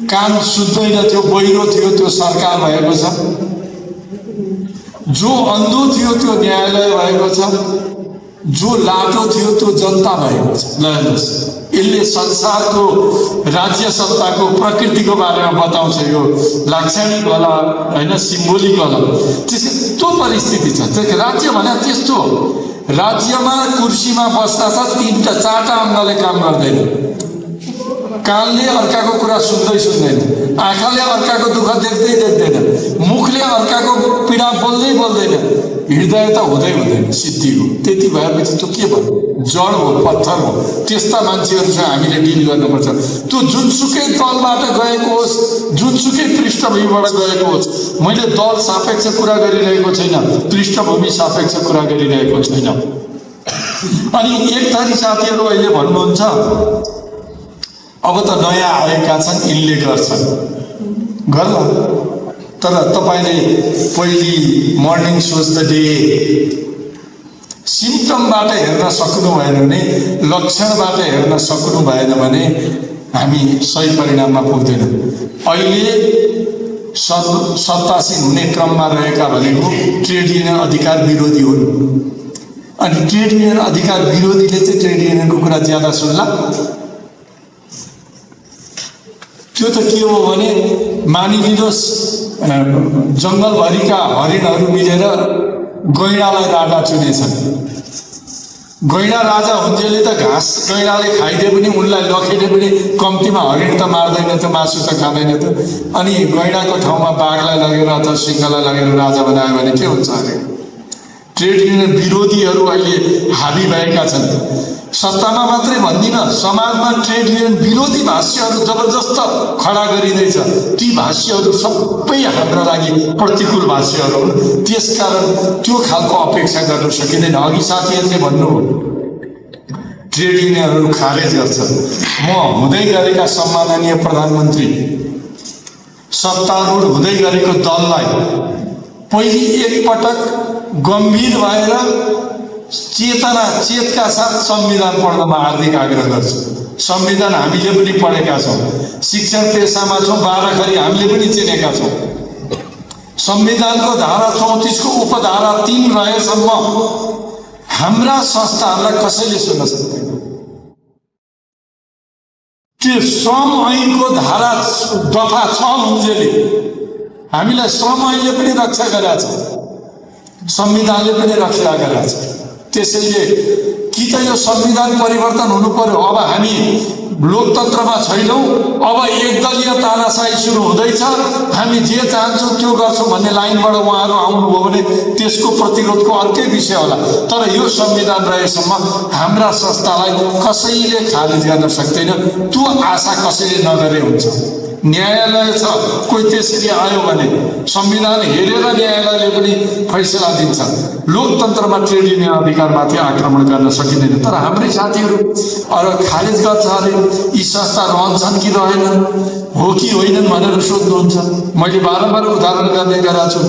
कान सुत्दैन थियो, बहिरो थियो, त्यो सरकार भएको छ। जो अन्धो थियो त्यो न्यायालय भएको छ। जो लाटो थियो त्यो जनता भएको छ। ल हेर्नुहोस्, यसले संसारको राज्य सत्ताको प्रकृतिको बारेमा बताउँछ। यो लाक्षणिक होला होइन, सिम्बोलिक होला। त्यस्तो परिस्थिति छ। राज्य भने त्यस्तो हो। राज्यमा कुर्सीमा बस्दा छ 3टा 4टा अङ्गले काम गर्दैन। कानले अर्काको कुरा सुन्दैन, आँखाले अर्काको दुःख देख्दैन, मुखले अर्काको पीडा बोल्दैन, हृदय त हुँदैन सिद्धिको। त्यति भएपछि त्यो के भयो? जड हो, पत्थर हो। त्यस्ता मान्छेहरूसँग हामीले डिल गर्नुपर्छ। त्यो जुनसुकै दलबाट गएको होस्, जुनसुकै पृष्ठभूमिबाट गएको होस्, मैले दल सापेक्ष कुरा गरिरहेको छैन, पृष्ठभूमि सापेक्ष कुरा गरिरहेको छैन। अनि एक थरी साथीहरू अहिले भन्नुहुन्छ अब त नयाँ आएका छन्, यिनले गर्छन्, गर्ला। तर तपाईँले पहिली मर्निङ सोच द डे सिम्पटमबाट हेर्न सक्नु भएन भने, लक्षणबाट हेर्न सक्नु भएन भने हामी सही परिणाममा पुग्दैनौँ। अहिले सत्तासीन हुने क्रममा रहेका भनेको ट्रेड युनियन अधिकार विरोधी हुन्। अनि ट्रेड युनियन अधिकार विरोधीले चाहिँ ट्रेड युनियनको कुरा ज्यादा सुन्ला। त्यो त के हो भने, मानिलिनुहोस् जङ्गलभरिका हरिणहरू मिलेर गैँडालाई राजा चुनेछन्। गैँडा राजा हुन्जेली त घाँस गैँडाले खाइदिए पनि, उनलाई लखेटे पनि कम्तीमा हरिण त मार्दैन त, मासु त खाँदैन त। अनि गैँडाको ठाउँमा बाघलाई लगेर अथवा सिंहलाई लगेर राजा बनायो भने के हुन्छ? अरे ट्रेड युनियन विरोधीहरू अहिले हाबी भएका छन्। सत्तामा मात्रै भन्दिनँ, समाजमा ट्रेड युनियन विरोधी भाष्यहरू जबरजस्त खडा गरिँदैछ। ती भाष्यहरू सबै हाम्रा लागि प्रतिकूल भाष्यहरू हुन्। त्यसकारण त्यो खालको अपेक्षा गर्न सकिँदैन। अघि साथीहरूले भन्नुभयो ट्रेड युनियनहरू खारेज गर्छन्। म हुँदै गरेका सम्माननीय प्रधानमन्त्री, सत्तारूढ हुँदै गरेको दललाई पहिले एकपटक गम्भीर भएर चेतका साथ संविधान पढ्नमा हार्दिक आग्रह गर्छु। संविधान हामीले पनि पढेका छौँ, शिक्षण पेसामा छौँ, 12 खरी हामीले पनि चिनेका छौँ। संविधानको धारा 34 को उपधारा 3 रहेसम्म हाम्रा संस्थाहरूलाई कसैले सुन्न सक्दैन। त्यो श्रम ऐनको धारा दफा 6 हुन्जेली हामीलाई श्रम ऐनले पनि रक्षा गरेका छ, संविधानले पनि रक्षा गरेका छ। त्यसैले कि त यो संविधान परिवर्तन हुनु पर्यो। अब हामी लोकतन्त्रमा छैनौँ, अब एकदलीय तानाशाही सुरु हुँदैछ, हामी जे चाहन्छौँ त्यो गर्छौँ भन्ने लाइनबाट उहाँहरू आउनुभयो भने त्यसको प्रतिरोधको अर्कै विषय होला। तर यो संविधान रहेसम्म हाम्रा संस्थालाई कसैले खारिज गर्न सक्दैन। त्यो आशा कसैले नगरे हुन्छ। न्यायालय छ, कोही त्यसरी आयो भने संविधान हेरेर न्यायालयले पनि फैसला दिन्छ। लोकतन्त्रमा ट्रेड युनियन अधिकारमाथि आक्रमण गर्न सकिँदैन। तर हाम्रै साथीहरू खारिज गर्छ अरे यी संस्था रहन्छन् कि रहेनन्, हो कि होइनन् भनेर सोध्नुहुन्छ। मैले बारम्बार उदाहरण गर्दै गरेको छु।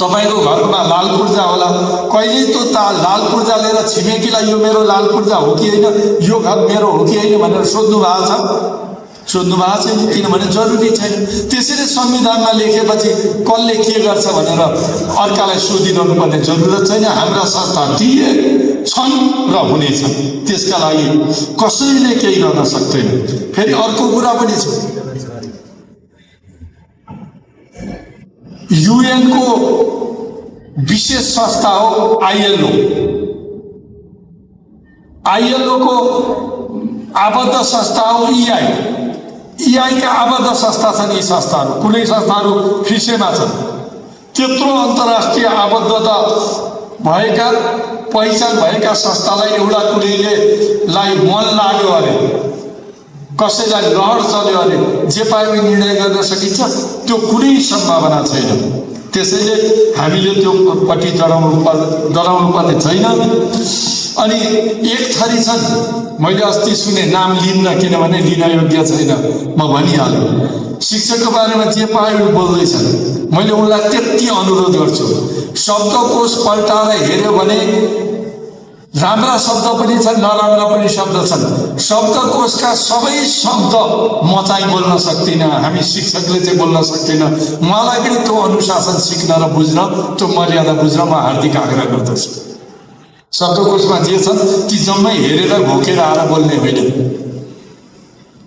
तपाईँको घरमा लाल पूर्जा होला, कहिले त्यो लाल पूर्जा लिएर छिमेकीलाई यो मेरो लाल पूर्जा हो कि होइन, यो घर मेरो हो कि होइन भनेर सोध्नु भएको छ? सोध्नु भएको छैन, किनभने जरुरी छैन। त्यसैले संविधानमा लेखेपछि कसले के गर्छ भनेर अर्कालाई सोधिरहनु पर्ने जरुरत छैन। हाम्रा संस्था थिए, छन् र हुनेछन्, त्यसका लागि कसैले केही गर्न सक्दैन। फेरि अर्को कुरा पनि छ, UN को विशेष संस्था हो ILO। ILO को आबद्ध संस्था हो EI। EI का आबद्ध संस्था छन् यी संस्थाहरू। कुनै संस्थाहरू फिसेमा छन्। त्यत्रो अन्तर्राष्ट्रिय आबद्धता भएका पहिचान भएका संस्थालाई एउटा कुरैलेलाई मन लाग्यो अरे, कसैलाई लहर चल्यो अरे जे पायो निर्णय गर्न सकिन्छ, त्यो कुनै सम्भावना छैन। त्यसैले हामीले त्यो पट्टि डराउनु पर्ने छैन। अनि एक थरी छन्, मैले अस्ति सुने, नाम लिन्न किनभने लिन योग्य छैन, म भनिहालेँ, शिक्षकको बारेमा जे पायो बोल्दैछन्। मैले उनलाई त्यति अनुरोध गर्छु, शब्दकोश पल्टाएर हेऱ्यो भने राम्रा शब्द पनि छन्, नराम्रा पनि शब्द छन्। शब्दकोशका सबै शब्द म चाहिँ बोल्न सक्दिनँ, हामी शिक्षकले चाहिँ बोल्न सक्दैन। मलाई पनि त्यो अनुशासन सिक्न र बुझ्न, त्यो मर्यादा बुझ्न म हार्दिक आग्रह गर्दछु। शब्दकोशमा जे छन् ती जम्मै हेरेर घोकेर आएर बोल्ने होइन,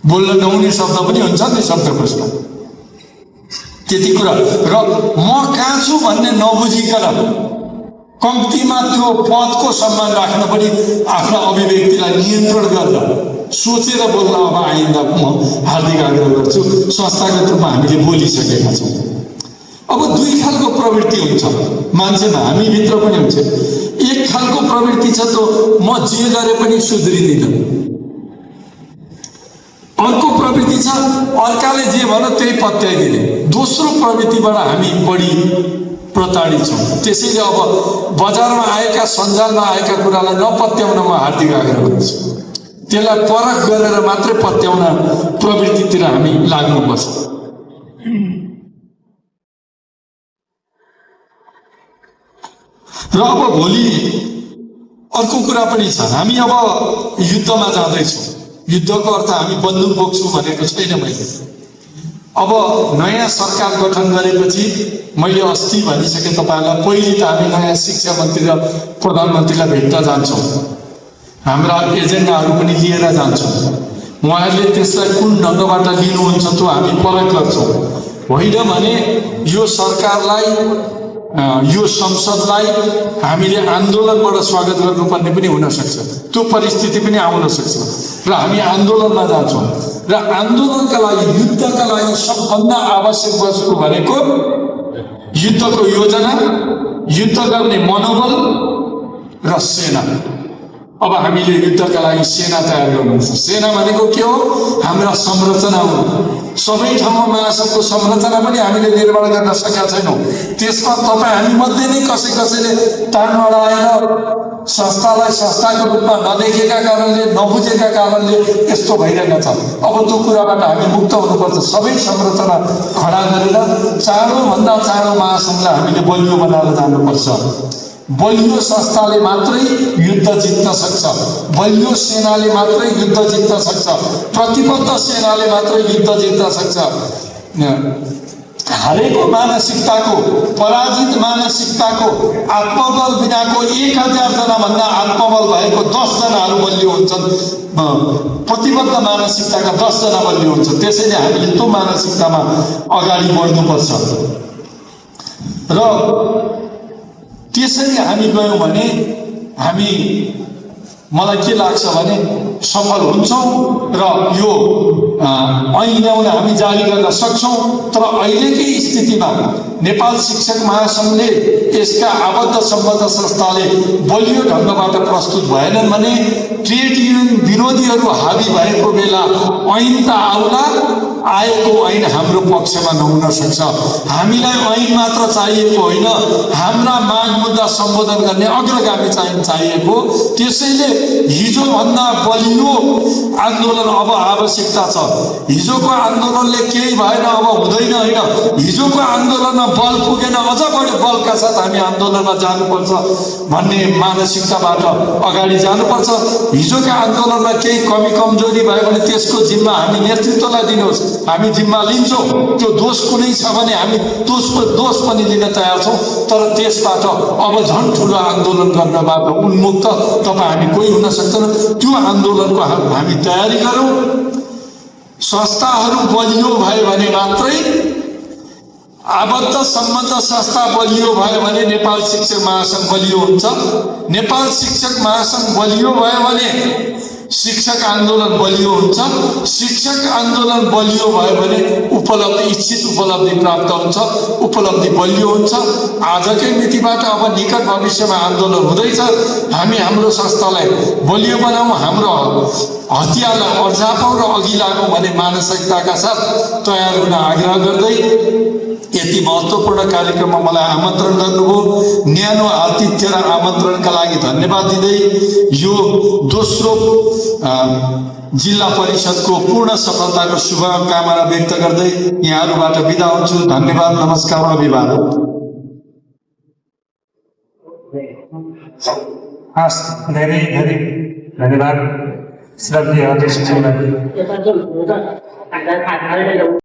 बोल्न नहुने शब्द पनि हुन्छ नि शब्दकोशमा, त्यति कुरा। र म कहाँ छु भन्ने नबुझिकन कम्तीमा त्यो पदको सम्मान राख्न पनि आफ्नो अभिव्यक्तिलाई नियन्त्रण गरेर सोचेर बोल्न अब आइन्दा म हार्दिक आग्रह गर्छु। संस्थागत रूपमा हामीले बोलिसकेका छौँ। अब दुई खालको प्रवृत्ति हुन्छ मान्छेमा, हामीभित्र पनि हुन्छ। एक खालको प्रवृत्ति छ त्यो म जे गरे पनि सुध्रिदिनँ, अर्को प्रवृत्ति छ अर्काले जे भन्यो त्यही पत्याइदिने। दोस्रो प्रवृत्तिबाट हामी बढी प्रताडित छौँ। त्यसैले अब बजारमा आएका, सञ्जालमा आएका कुरालाई नपत्याउन म हार्दिक आग्रह गर्छु। त्यसलाई परख गरेर मात्रै पत्याउन प्रवृत्तितिर हामी लाग्नुपर्छ। र अब भोलि अर्को कुरा पनि छ, हामी अब युद्धमा जाँदैछौँ। युद्धको अर्थ हामी बन्दुक बोक्छौँ भनेको छैन मैले। अब नयाँ सरकार गठन गरेपछि मैले अस्ति भनिसकेँ तपाईँहरूलाई, पहिले त हामी नयाँ शिक्षा मन्त्री र प्रधानमन्त्रीलाई भेट्न जान्छौँ, हाम्रा एजेन्डाहरू पनि लिएर जान्छौँ। उहाँहरूले त्यसलाई कुन ढङ्गबाट लिनुहुन्छ त्यो हामी परख गर्छौँ। होइन भने यो सरकारलाई, यो संसदलाई हामीले आन्दोलनबाट स्वागत गर्नुपर्ने पनि हुनसक्छ, त्यो परिस्थिति पनि आउन सक्छ। र हामी आन्दोलनमा जान्छौँ। र आन्दोलनका लागि, युद्धका लागि सबभन्दा आवश्यक वस्तु भनेको युद्धको योजना, युद्ध गर्ने मनोबल र सेना। अब हामीले युद्धका लागि सेना तयार गर्नुपर्छ। सेना भनेको के हो? हाम्रा संरचना हो। सबै ठाउँमा महासङ्घको संरचना पनि हामीले निर्माण गर्न सकेका छैनौँ। त्यसमा तपाईँ हामी मध्ये नै कसैले तान अडाएर संस्थालाई संस्थाको रूपमा नदेखेका कारणले, नबुझेका कारणले यस्तो भइरहेको छ। अब त्यो कुराबाट हामी मुक्त हुनुपर्छ। सबै संरचना खडा गरेर चाँडोभन्दा चाँडो महासङ्घलाई हामीले बलियो बनाएर जानुपर्छ। बलियो संस्थाले मात्रै युद्ध जित्न सक्छ, बलियो सेनाले मात्रै युद्ध जित्न सक्छ, प्रतिबद्ध सेनाले मात्रै युद्ध जित्न सक्छ। हारेको मानसिकताको, पराजित मानसिकताको, आत्मबल बिनाको 1000 जनाभन्दा आत्मबल भएको 10 जनाहरू बलियो हुन्छन्। प्रतिबद्ध मानसिकताका 10 जना बलियो हुन्छ। त्यसैले हामीले त्यो मानसिकतामा अगाडि बढ्नुपर्छ। र त्यसरी हामी गयौँ भने हामी, मलाई के लाग्छ भने सफल हुन्छौँ र यो ऐन ल्याउन हामी जारी गर्न सक्छौँ। तर अहिलेकै स्थितिमा नेपाल शिक्षक महासङ्घले, यसका आबद्ध सम्बद्ध संस्थाले बलियो ढङ्गबाट प्रस्तुत भएनन् भने ट्रेड युनियन विरोधीहरू हावी भएको बेला ऐन त आउला, आएको ऐन हाम्रो पक्षमा नहुन सक्छ। हामीलाई ऐन मात्र चाहिएको होइन, हाम्रा माग मुद्दा सम्बोधन गर्ने अग्रगामी चाहिएको। त्यसैले हिजोभन्दा बलियो आन्दोलन अब आवश्यकता छ। हिजोको आन्दोलनले केही भएन, अब हुँदैन, होइन। हिजोको आन्दोलनमा बल पुगेन, अझ बढी बलका साथ हामी आन्दोलनमा जानुपर्छ भन्ने मानसिकताबाट अगाडि जानुपर्छ। हिजोका आन्दोलनमा केही कमी कमजोरी भयो भने त्यसको जिम्मा हामी नेतृत्वलाई दिनुहोस्, हामी जिम्मा लिन्छौँ। त्यो दोष कुनै छ भने हामी दोष पनि लिन तयार छौँ। तर त्यसबाट अब झन् ठुलो आन्दोलन गर्नबाट उन्मुक्त तपाईँ हामी कोही हुन सक्दैन। त्यो आन्दोलनको हामी तयारी गरौँ। संस्थाहरू बलियो भयो भने मात्रै, आबद्ध सम्बद्ध संस्था बलियो भयो भने नेपाल शिक्षक महासङ्घ बलियो हुन्छ। नेपाल शिक्षक महासङ्घ बलियो भयो भने शिक्षक आन्दोलन बलियो हुन्छ। शिक्षक आन्दोलन बलियो भयो भने उपलब्धि, इच्छित उपलब्धि प्राप्त हुन्छ, उपलब्धि बलियो हुन्छ। आजकै मितिबाट अब निकट भविष्यमा आन्दोलन हुँदैछ, हामी हाम्रो संस्थालाई बलियो बनाऊँ, हाम्रो हतियारलाई अर्जापौँ र अघि लागौँ भन्ने मानसिकताका साथ तयार हुन आग्रह गर्दै यति महत्त्वपूर्ण कार्यक्रममा मलाई आमन्त्रण गर्नुभयो। न्यानो आतिथ्य र आमन्त्रणका लागि धन्यवाद दिँदै यो दोस्रो जिल्ला परिषदको पूर्ण सफलताको शुभकामना व्यक्त गर्दै यहाँहरूबाट बिदा हुन्छु। धन्यवाद, नमस्कार, अभिवादन। हस्, धेरै धेरै धन्यवाद श्रद्धेय अध्यक्षज्यूलाई।